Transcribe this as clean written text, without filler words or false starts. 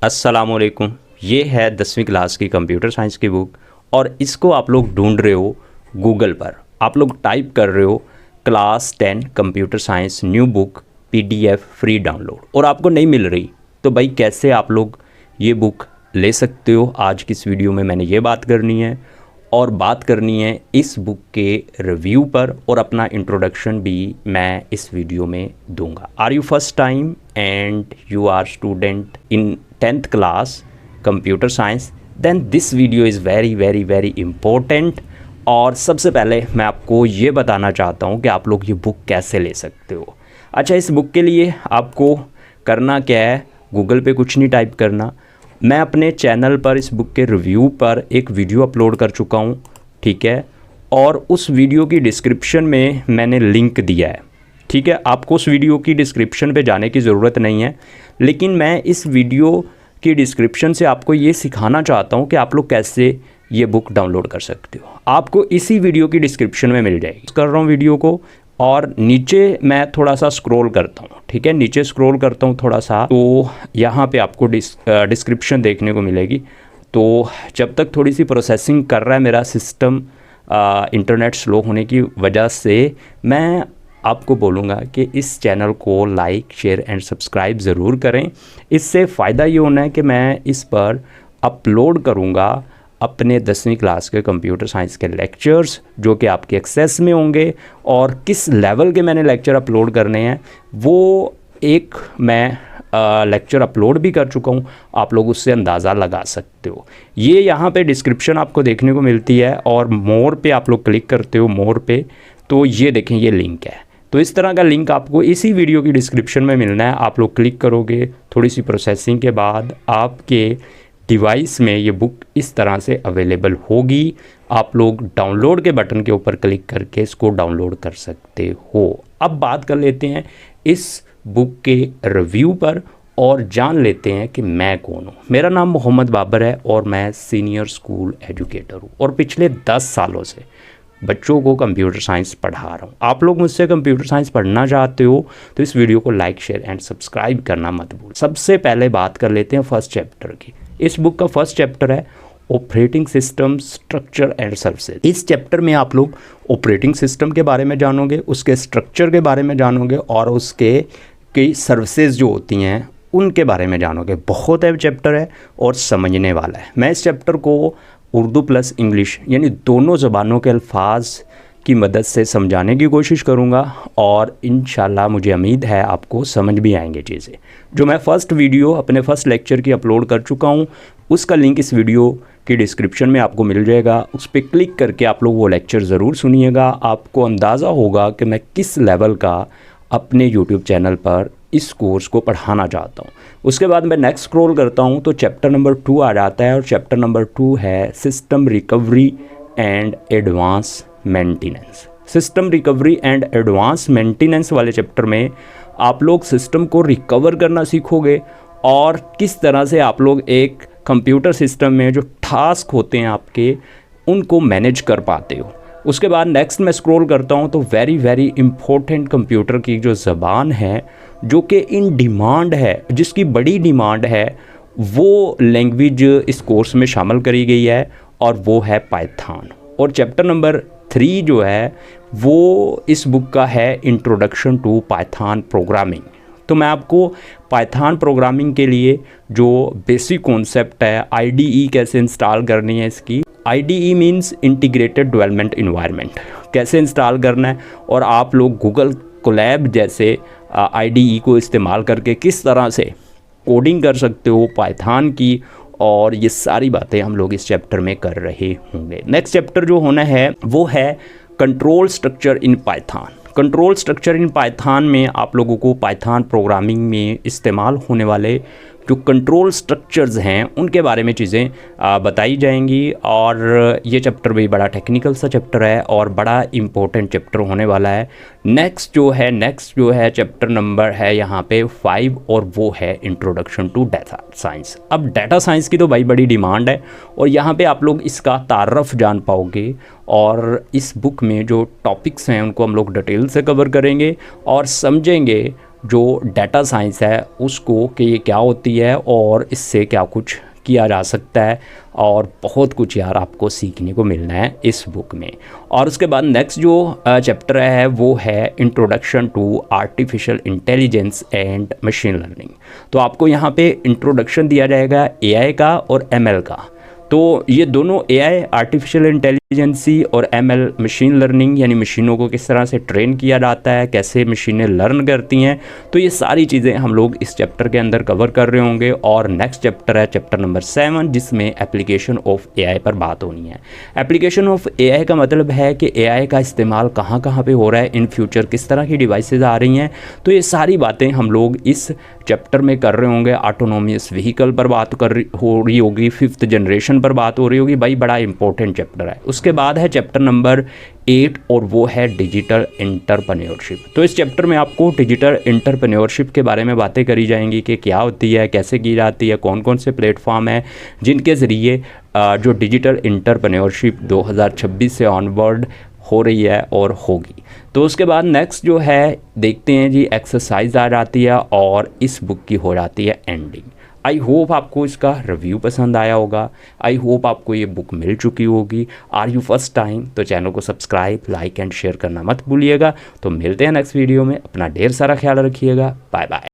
अस्सलामुअलैकुम। ये है 10वीं क्लास की कंप्यूटर साइंस की बुक और इसको आप लोग ढूंढ रहे हो गूगल पर। आप लोग टाइप कर रहे हो class 10 computer science new book PDF free download और आपको नहीं मिल रही, तो भाई कैसे आप लोग ये बुक ले सकते हो। आज की इस वीडियो में मैंने ये बात करनी है और बात करनी है इस बुक के रिव्यू पर और अपना इंट्रोडक्शन भी मैं इस वीडियो में दूंगा। Are you first time and you are student in 10th class computer science, then this video is very very very important. और सबसे पहले मैं आपको ये बताना चाहता हूँ कि आप लोग ये बुक कैसे ले सकते हो। अच्छा, इस बुक के लिए आपको करना क्या है, गूगल पे कुछ नहीं टाइप करना। मैं अपने चैनल पर इस बुक के रिव्यू पर एक वीडियो अपलोड कर चुका हूँ, ठीक है, और उस वीडियो की डिस्क्रिप्शन में मैंने लिंक दिया है, ठीक है। आपको उस वीडियो की डिस्क्रिप्शन पे जाने की ज़रूरत नहीं है, लेकिन मैं इस वीडियो की डिस्क्रिप्शन से आपको ये सिखाना चाहता हूँ कि आप लोग कैसे ये बुक डाउनलोड कर सकते हो। आपको इसी वीडियो की डिस्क्रिप्शन में मिल जाएगी। कर रहा हूँ वीडियो को और नीचे मैं थोड़ा सा स्क्रॉल करता हूँ, ठीक है, नीचे स्क्रॉल करता हूँ थोड़ा सा, तो यहाँ पे आपको डिस्क्रिप्शन देखने को मिलेगी। तो जब तक थोड़ी सी प्रोसेसिंग कर रहा है मेरा सिस्टम, इंटरनेट स्लो होने की वजह से, मैं आपको बोलूँगा कि इस चैनल को लाइक शेयर एंड सब्सक्राइब ज़रूर करें। इससे फ़ायदा ये होना है कि मैं इस पर अपलोड करूँगा अपने 10वीं क्लास के कंप्यूटर साइंस के लेक्चर्स, जो कि आपके एक्सेस में होंगे। और किस लेवल के मैंने लेक्चर अपलोड करने हैं वो एक मैं लेक्चर अपलोड भी कर चुका हूँ, आप लोग उससे अंदाज़ा लगा सकते हो। ये यहाँ पे डिस्क्रिप्शन आपको देखने को मिलती है और मोर पे आप लोग क्लिक करते हो, मोर पे, तो ये देखें ये लिंक है। तो इस तरह का लिंक आपको इसी वीडियो की डिस्क्रिप्शन में मिलना है। आप लोग क्लिक करोगे, थोड़ी सी प्रोसेसिंग के बाद आपके डिवाइस में ये बुक इस तरह से अवेलेबल होगी। आप लोग डाउनलोड के बटन के ऊपर क्लिक करके इसको डाउनलोड कर सकते हो। अब बात कर लेते हैं इस बुक के रिव्यू पर और जान लेते हैं कि मैं कौन हूँ। मेरा नाम मोहम्मद बाबर है और मैं सीनियर स्कूल एजुकेटर हूँ और पिछले 10 सालों से बच्चों को कंप्यूटर साइंस पढ़ा रहा हूँ। आप लोग मुझसे कंप्यूटर साइंस पढ़ना चाहते हो तो इस वीडियो को लाइक शेयर एंड सब्सक्राइब करना मत भूल। सबसे पहले बात कर लेते हैं फर्स्ट चैप्टर की। इस बुक का फर्स्ट चैप्टर है operating system structure and services. इस चैप्टर में आप लोग ऑपरेटिंग सिस्टम के बारे में जानोगे, उसके स्ट्रक्चर के बारे में जानोगे और उसके कई सर्विसेज जो होती हैं उनके बारे में जानोगे। बहुत है चैप्टर है और समझने वाला है। मैं इस चैप्टर को उर्दू प्लस इंग्लिश यानी दोनों ज़बानों के अल्फाज की मदद से समझाने की कोशिश करूंगा और इंशाल्लाह मुझे उम्मीद है आपको समझ भी आएंगे चीज़ें। जो मैं फ़र्स्ट वीडियो अपने फ़र्स्ट लेक्चर की अपलोड कर चुका हूं, उसका लिंक इस वीडियो की डिस्क्रिप्शन में आपको मिल जाएगा। उस पर क्लिक करके आप लोग वो लेक्चर ज़रूर सुनिएगा। आपको अंदाज़ा होगा कि मैं किस लेवल का अपने यूट्यूब चैनल पर इस कोर्स को पढ़ाना चाहता हूँ। उसके बाद मैं नेक्स्ट स्क्रॉल करता हूँ तो चैप्टर नंबर 2 आ जाता है और चैप्टर नंबर 2 है system recovery and advance maintenance. System recovery and advance maintenance वाले चैप्टर में आप लोग सिस्टम को रिकवर करना सीखोगे और किस तरह से आप लोग एक कंप्यूटर सिस्टम में जो टास्क होते हैं आपके, उनको मैनेज कर पाते हो। उसके बाद नेक्स्ट मैं स्क्रॉल करता हूँ तो वेरी वेरी इम्पोर्टेंट कंप्यूटर की जो ज़बान है, जो कि इन डिमांड है, जिसकी बड़ी डिमांड है, वो लैंग्वेज इस कोर्स में शामिल करी गई है और वो है पाइथन। और चैप्टर नंबर 3 जो है वो इस बुक का है इंट्रोडक्शन टू पाइथन प्रोग्रामिंग। तो मैं आपको पाइथन प्रोग्रामिंग के लिए जो बेसिक कॉन्सेप्ट है, आईडीई कैसे इंस्टॉल करनी है इसकी, IDE means integrated development environment, कैसे इंस्टॉल करना है और आप लोग गूगल कोलैब जैसे आईडीई को इस्तेमाल करके किस तरह से कोडिंग कर सकते हो पाइथन की, और ये सारी बातें हम लोग इस चैप्टर में कर रहे होंगे। नेक्स्ट चैप्टर जो होना है वो है control structure in Python. Control structure in Python में आप लोगों को पाइथन प्रोग्रामिंग में इस्तेमाल होने वाले जो कंट्रोल स्ट्रक्चर्स हैं उनके बारे में चीज़ें बताई जाएंगी। और ये चैप्टर भी बड़ा टेक्निकल सा चैप्टर है और बड़ा इम्पोर्टेंट चैप्टर होने वाला है। नेक्स्ट जो है चैप्टर नंबर है यहाँ पे 5 और वो है इंट्रोडक्शन टू डाटा साइंस। अब डाटा साइंस की तो भाई बड़ी डिमांड है और यहाँ पे आप लोग इसका तारफ़ जान पाओगे और इस बुक में जो टॉपिक्स हैं उनको हम लोग डिटेल से कवर करेंगे और समझेंगे जो डाटा साइंस है उसको कि ये क्या होती है और इससे क्या कुछ किया जा सकता है, और बहुत कुछ यार आपको सीखने को मिलना है इस बुक में। और उसके बाद नेक्स्ट जो चैप्टर है वो है introduction to artificial intelligence and machine learning. तो आपको यहाँ पे इंट्रोडक्शन दिया जाएगा एआई का और एमएल का। तो ये दोनों एआई आर्टिफिशियल इंटेलिजेंसी और एमएल मशीन लर्निंग, यानी मशीनों को किस तरह से ट्रेन किया जाता है, कैसे मशीनें लर्न करती हैं, तो ये सारी चीज़ें हम लोग इस चैप्टर के अंदर कवर कर रहे होंगे। और नेक्स्ट चैप्टर है चैप्टर नंबर 7, जिसमें एप्लीकेशन ऑफ एआई पर बात होनी है। एप्लीकेशन ऑफ एआई का मतलब है कि एआई का इस्तेमाल कहाँ कहाँ पे हो रहा है, इन फ्यूचर किस तरह की डिवाइसेज आ रही हैं। तो ये सारी बातें हम लोग इस चैप्टर में कर रहे होंगे। ऑटोनोमियस व्हीकल पर बात हो रही होगी, 5th जनरेशन पर बात हो रही होगी। भाई बड़ा इंपॉर्टेंट चैप्टर है। उसके बाद है चैप्टर नंबर 8 और वो है डिजिटल एंटरप्रेन्योरशिप। तो इस चैप्टर में आपको डिजिटल एंटरप्रेन्योरशिप के बारे में बातें करी जाएंगी कि क्या होती है, कैसे की जाती है, कौन कौन से प्लेटफॉर्म हैं जिनके ज़रिए जो डिजिटल एंटरप्रेन्योरशिप 2026 से ऑनवर्ड हो रही है और होगी। तो उसके बाद नेक्स्ट जो है देखते हैं जी, एक्सरसाइज आ जाती है और इस बुक की हो जाती है एंडिंग। आई होप आपको इसका रिव्यू पसंद आया होगा। आई होप आपको ये बुक मिल चुकी होगी। आर यू फर्स्ट टाइम तो चैनल को सब्सक्राइब, लाइक एंड शेयर करना मत भूलिएगा। तो मिलते हैं नेक्स्ट वीडियो में। अपना ढेर सारा ख्याल रखिएगा। Bye bye.